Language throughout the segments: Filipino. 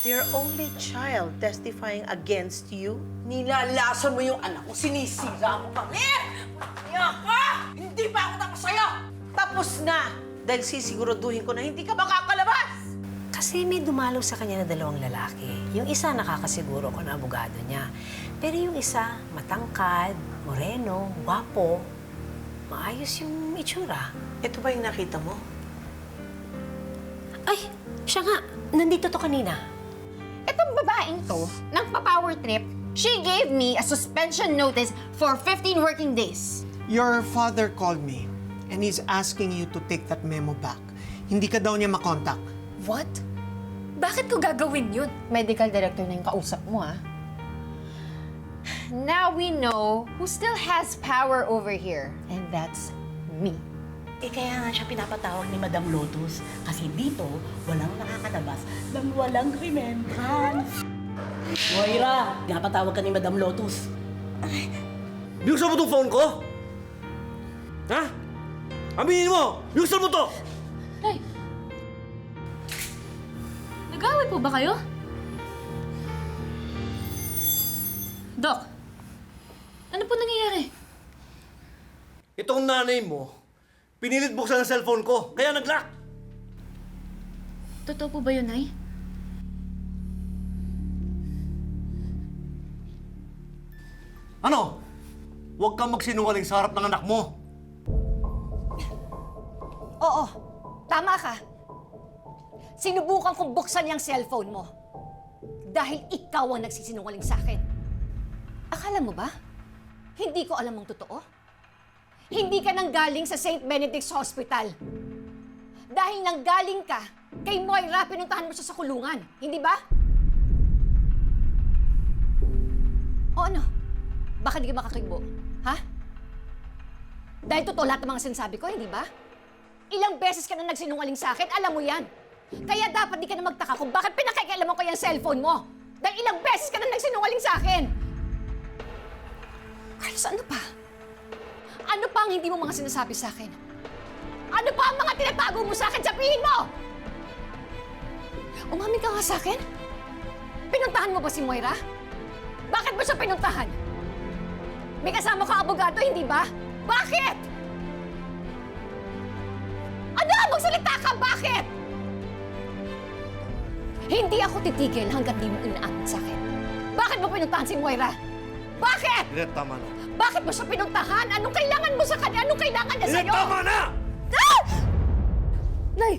Your only child testifying against you? Nilalason mo yung anak ko, sinisira mo kami! Kaya ka! Hindi pa ako tapos sa'yo! Tapos na! Dahil sisiguraduhin ko na hindi ka makakalabas! Kasi may dumalaw sa kanya na dalawang lalaki. Yung isa nakakasiguro ko na abogado niya. Pero yung isa, matangkad, moreno, gwapo, maayos yung itsura. Ito ba yung nakita mo? Ay, siya nga. Nandito to kanina. Itong babaeng to, ng pa-power trip, she gave me a suspension notice for 15 working days. Your father called me and he's asking you to take that memo back. Hindi ka daw niya makontak. What? Bakit ko gagawin yun? Medical director na yung kausap mo, ha? Now we know who still has power over here, and that's me. Eh kaya nga siya pinapatawag ni Madam Lotus kasi dito walang nakakalabas ng walang remembrance. Moira, pinapatawag ka ni Madam Lotus. Binuksan mo tong phone ko? Ha? Aminin mo! Binuksan mo to! Nay! Nag-away po ba kayo? Dok, ano po nangyayari? Itong nanay mo, pinilit buksan ang cellphone ko, kaya nag-lock! Totoo po ba yun, Nay? Ano? Huwag kang magsinungaling sa harap ng anak mo. Oo, tama ka. Sinubukan kong buksan yung cellphone mo. Dahil ikaw ang nagsisinungaling sa akin. Akala mo ba? Hindi ko alam ang totoo? Hindi ka nanggaling sa St. Benedict's Hospital. Dahil nanggaling ka, kay Moira, pinuntahan mo siya sa kulungan. Hindi ba? O ano? Baka di ka makakigbo. Ha? Dahil totoo lahat ng mga sinasabi ko, hindi ba? Ilang beses ka na nagsinungaling sa akin, alam mo yan. Kaya dapat di ka na magtaka kung bakit pinakikialaman ko yung cellphone mo. Dahil ilang beses ka na nagsinungaling sa akin. Carlos, ano pa? Ano pa ang hindi mo mga sinasabi sa akin? Ano pa ang mga tinatago mo sa akin? Sabihin mo! Umamin ka nga sa akin? Pinuntahan mo ba si Moira? Bakit mo siya pinuntahan? May kasama ka abogado, hindi ba? Bakit? Ano? Magsalita ka! Bakit? Hindi ako titigil hanggat di mo inaamin sa akin. Bakit mo pinuntahan si Moira? Bakit? Linet, tama na. Bakit mo siya pinuntahan? Anong kailangan mo sa kanya? Anong kailangan niya Linet, sa'yo? tama na! Ah! Nay!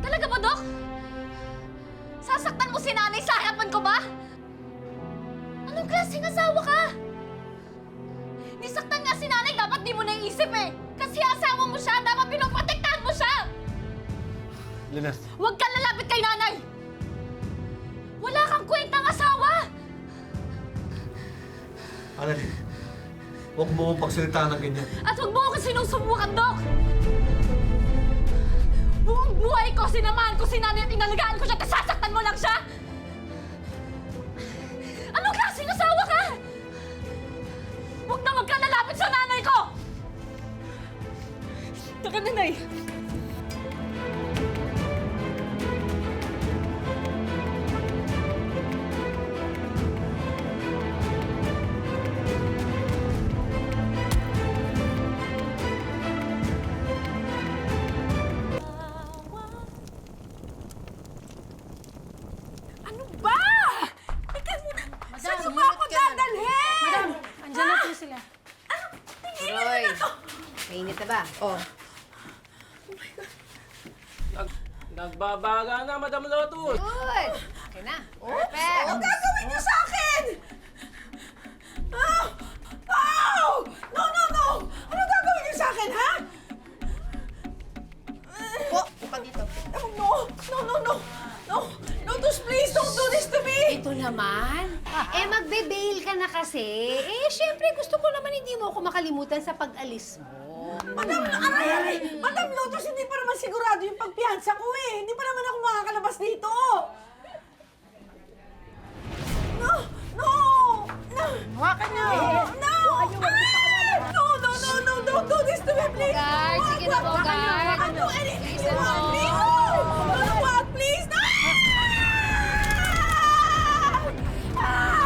Talaga ba, Dok? Sasaktan mo si nanay sa harapan ko ba? Anong klaseng asawa ka? Nisaktan nga si nanay, dapat di mo naisip eh. Kasi asawa mo siya, dapat pinoprotektahan mo siya. Linet. Huwag kang lalapit kay nanay! Wala kang kwentang asawa! Annalyn, huwag mo akong pagsalita ng ganyan. At huwag mo ako sinusubukan, Dok! Buong buhay ko, sinamahan ko si nanay at inalagaan ko siya, tapos sasaktan mo lang siya! Anong klaseng asawa ka? Huwag na huwag ka lalapit sa nanay ko! Taka, nanay! Ano ba? Ika muna! Saan niyo ba ako dadalhin? Madam, andyan na po sila. Roy, mainit na ba? Oh. Nagbabaga na, Madam Lotus! Good! Okay na. Perfect! Ano gagawin niyo sa akin? Ah! Ow! No, no, no! Ano gagawin niyo sa akin, ha? Po, ipag dito. No, no, no, no! No! Lotus, please, don't do this to me! Ito naman. Magbe-bail ka na kasi. Siyempre, gusto ko naman hindi mo ako makalimutan sa pag-alis mo. Madam, aray! Madam Lotus, hindi pa naman sigurado yung pagpiyansa ko eh. Hindi pa naman ako makakalabas dito. No! No! No! Hawakan niyo! No! Ah! No, no, no, no! Don't do this to me! Bogart, sige na, Bogart. I'll do anything you Bilisan want, mo. please! No! What, please? No! Ah!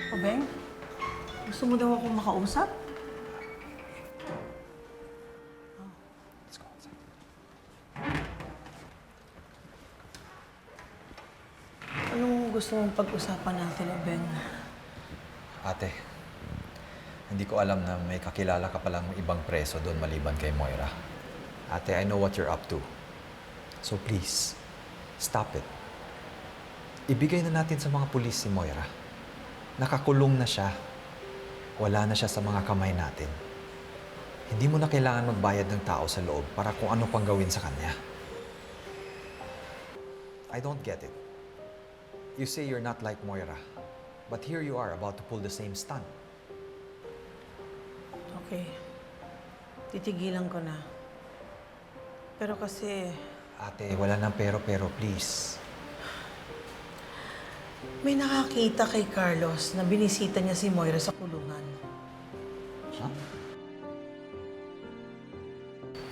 O, Beng? Gusto mo daw akong makausap? Anong gusto mong pag-usapan natin, O, Beng? Ate, hindi ko alam na may kakilala ka palang ibang preso doon maliban kay Moira. Ate, I know what you're up to. So please, stop it. Ibigay na natin sa mga pulis si Moira. Nakakulong na siya. Wala na siya sa mga kamay natin. Hindi mo na kailangan magbayad ng tao sa loob para kung ano pang gawin sa kanya. I don't get it. You say you're not like Moira, but here you are about to pull the same stunt. Okay. Titigilan ko na. Pero kasi Ate, wala nang pero-pero, please. may nakakita kay Carlos na binisita niya si Moira sa kulungan. Huh?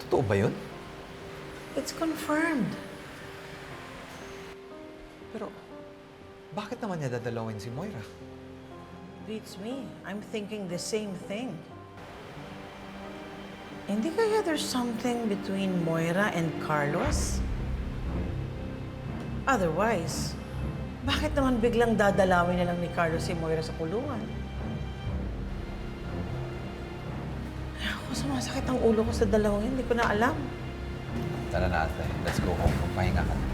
Totoo ba yun? It's confirmed. Pero, bakit naman niya dadalawin si Moira? Beats me. I'm thinking the same thing. Hindi kaya there's something between Moira and Carlos? Otherwise, bakit naman biglang dadalawin na lang ni Carlos si Moira sa kulungan? Ay, ako, sumasakit ang ulo ko sa dalawang yan. Hindi ko na alam. Tara na, ate. Let's go home. Magpahinga ka na.